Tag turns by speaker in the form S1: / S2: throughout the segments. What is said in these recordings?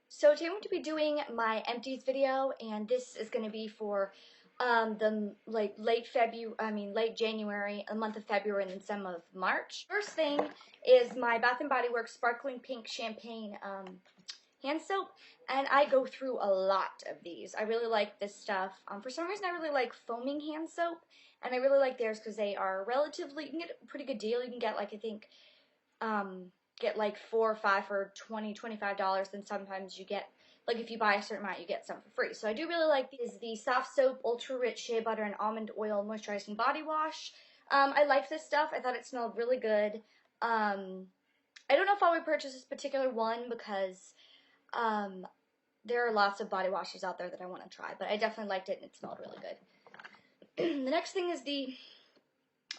S1: So today I'm going to be doing my empties video, and this is going to be for the late January, a month of February, and then some of March. First thing is my Bath and Body Works Sparkling Pink Champagne hand soap, and I go through a lot of these. I really like this stuff. For some reason, I really like foaming hand soap, and I really like theirs because they are relatively. You can get a pretty good deal. You can get get like 4 or 5 for $25, and sometimes you get, like, if you buy a certain amount, you get some for free. So I do really like these. The Soft Soap Ultra Rich Shea Butter and Almond Oil Moisturizing Body Wash. I like this stuff. I thought it smelled really good. I don't know if I would purchase this particular one because there are lots of body washes out there that I want to try, but I definitely liked it and it smelled really good. The next thing is the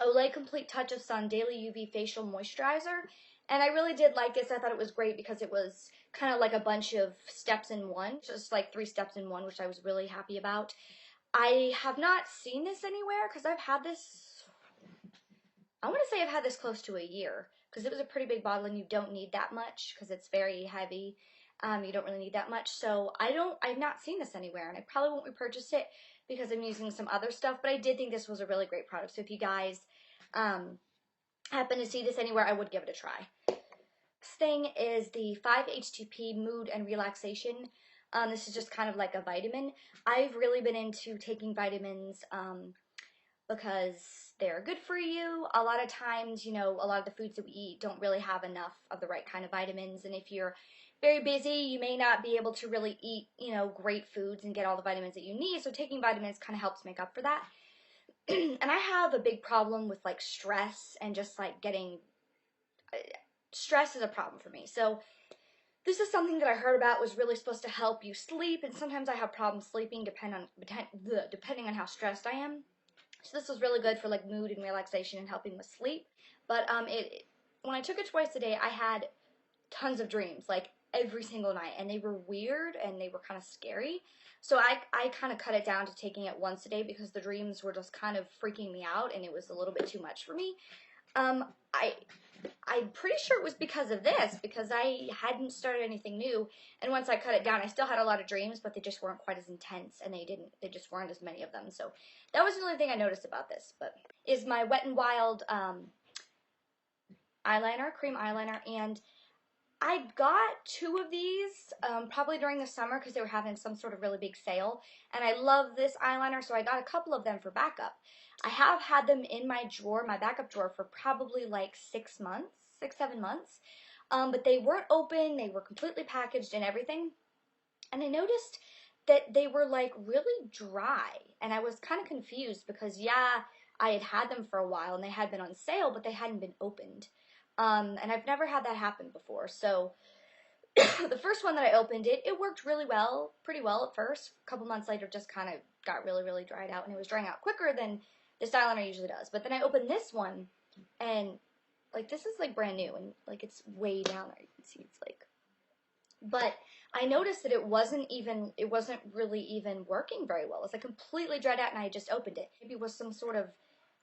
S1: Olay Complete Touch of Sun Daily UV Facial Moisturizer. And I really did like this. I thought it was great because it was kind of like a bunch of steps in one, just like 3 steps in one, which I was really happy about. I have not seen this anywhere because I've had this, I want to say I've had this close to a year because it was a pretty big bottle and you don't need that much because it's very heavy. You don't really need that much. So I've not seen this anywhere, and I probably won't repurchase it because I'm using some other stuff, but I did think this was a really great product. So if you guys happen to see this anywhere, I would give it a try. Next thing is the 5-HTP Mood and Relaxation. This is just kind of like a vitamin. I've really been into taking vitamins because they're good for you. A lot of times, a lot of the foods that we eat don't really have enough of the right kind of vitamins, and if you're very busy, you may not be able to really eat, great foods and get all the vitamins that you need, so taking vitamins kind of helps make up for that. And I have a big problem with, like, stress and just, like, stress is a problem for me. So this is something that I heard about was really supposed to help you sleep, and sometimes I have problems sleeping depending on how stressed I am. So this was really good for, like, mood and relaxation and helping with sleep. But when I took it twice a day, I had tons of dreams, like, every single night, and they were weird and they were kind of scary. So I kind of cut it down to taking it once a day because the dreams were just kind of freaking me out and it was a little bit too much for me. I'm pretty sure it was because of this, because I hadn't started anything new, and once I cut it down, I still had a lot of dreams, but they just weren't quite as intense, and they just weren't as many of them. So that was the only thing I noticed about this. But is my Wet n Wild eyeliner, cream eyeliner, and I got 2 of these probably during the summer because they were having some sort of really big sale, and I love this eyeliner, so I got a couple of them for backup. I have had them in my drawer, my backup drawer, for probably like 6 months, 7 months, but they weren't open, they were completely packaged and everything, and I noticed that they were, like, really dry, and I was kind of confused because, yeah, I had them for a while and they had been on sale, but they hadn't been opened. And I've never had that happen before. So the first one that I opened, it worked really well, pretty well at first. A couple months later, just kind of got really, really dried out, and it was drying out quicker than this eyeliner usually does. But then I opened this one, and, like, this is, like, brand new, and, like, it's way down there. You can see it's, like, but I noticed that it wasn't really even working very well. It's, like, completely dried out, and I just opened it. Maybe it was some sort of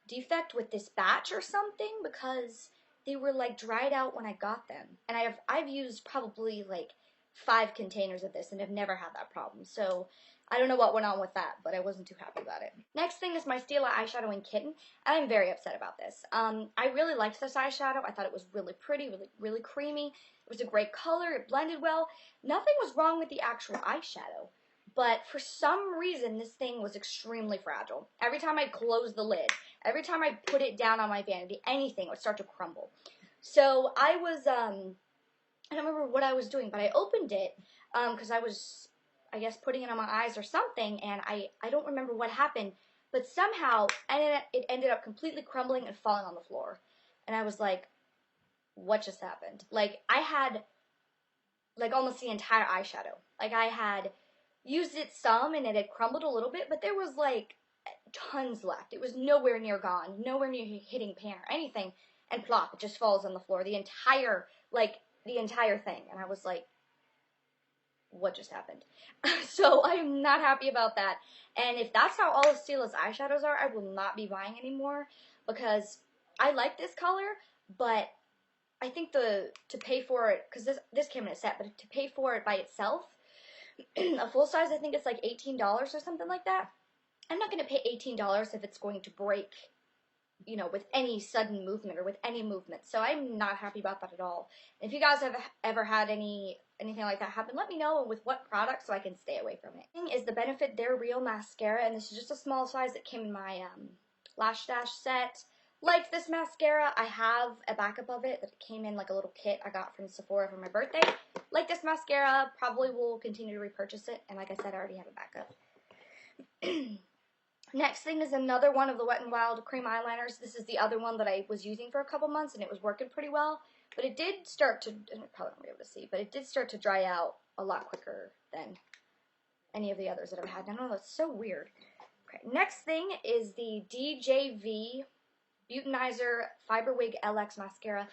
S1: defect with this batch or something, because they were, like, dried out when I got them. And I've used probably, like, 5 containers of this and have never had that problem. So I don't know what went on with that, but I wasn't too happy about it. Next thing is my Stila eyeshadow in Kitten, and I'm very upset about this. I really liked this eyeshadow. I thought it was really pretty, really, really creamy. It was a great color. It blended well. Nothing was wrong with the actual eyeshadow. But for some reason, this thing was extremely fragile. Every time I closed the lid, every time I put it down on my vanity, anything would start to crumble. So I was, I don't remember what I was doing, but I opened it because I was, I guess, putting it on my eyes or something, and I don't remember what happened, but somehow it ended up completely crumbling and falling on the floor. And I was like, what just happened? Like, I had, like, almost the entire eyeshadow. Like, I had used it some, and it had crumbled a little bit, but there was, like, tons left. It was nowhere near gone, nowhere near hitting pan or anything, and plop, it just falls on the floor. The entire thing. And I was like, what just happened? So I'm not happy about that. And if that's how all of Stila's eyeshadows are, I will not be buying anymore because I like this color, but I think to pay for it, because this came in a set, but to pay for it by itself, a full size, I think it's like $18 or something like that. I'm not going to pay $18 if it's going to break, you know, with any sudden movement or with any movement. So I'm not happy about that at all. And if you guys have ever had anything like that happen, let me know, and with what product, so I can stay away from it. Thing is the Benefit They're Real mascara, and this is just a small size that came in my Lash Dash set. Like this mascara, I have a backup of it that came in like a little kit I got from Sephora for my birthday. Like this mascara, probably will continue to repurchase it, and like I said, I already have a backup. Next thing is another one of the Wet n Wild cream eyeliners. This is the other one that I was using for a couple months, and it was working pretty well. But it did start to, and probably won't be able to see, but it did start to dry out a lot quicker than any of the others that I've had. I don't know, it's so weird. Okay, next thing is the DJV Beautinizer Fiber Wig LX Mascara.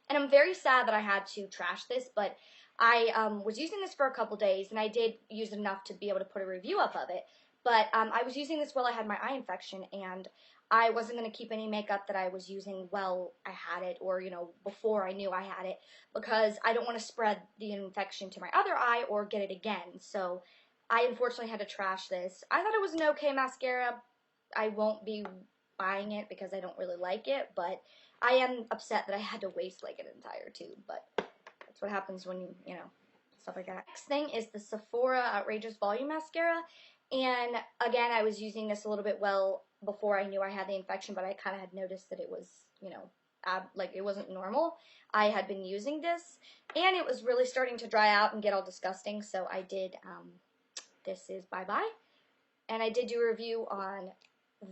S1: And I'm very sad that I had to trash this, but I was using this for a couple days, and I did use it enough to be able to put a review up of it. But I was using this while I had my eye infection, and I wasn't going to keep any makeup that I was using while I had it, or, you know, before I knew I had it, because I don't want to spread the infection to my other eye or get it again. So I unfortunately had to trash this. I thought it was an okay mascara. I won't be buying it because I don't really like it, but I am upset that I had to waste like an entire tube, but that's what happens when you know, stuff like that. Next thing is the Sephora Outrageous Volume Mascara, and again, I was using this a little bit well before I knew I had the infection, but I kind of had noticed that it was, you know, like it wasn't normal. I had been using this, and it was really starting to dry out and get all disgusting, so I did, this is bye-bye, and I did do a review on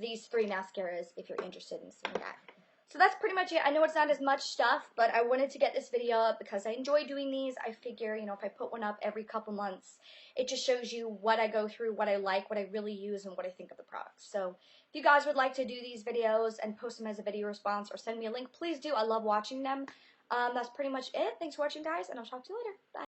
S1: these 3 mascaras if you're interested in seeing that. So that's pretty much it. I know it's not as much stuff, but I wanted to get this video up because I enjoy doing these. I figure, you know, if I put one up every couple months, it just shows you what I go through, what I like, what I really use, and what I think of the products. So if you guys would like to do these videos and post them as a video response or send me a link, please do. I love watching them. That's pretty much it. Thanks for watching, guys, and I'll talk to you later. Bye.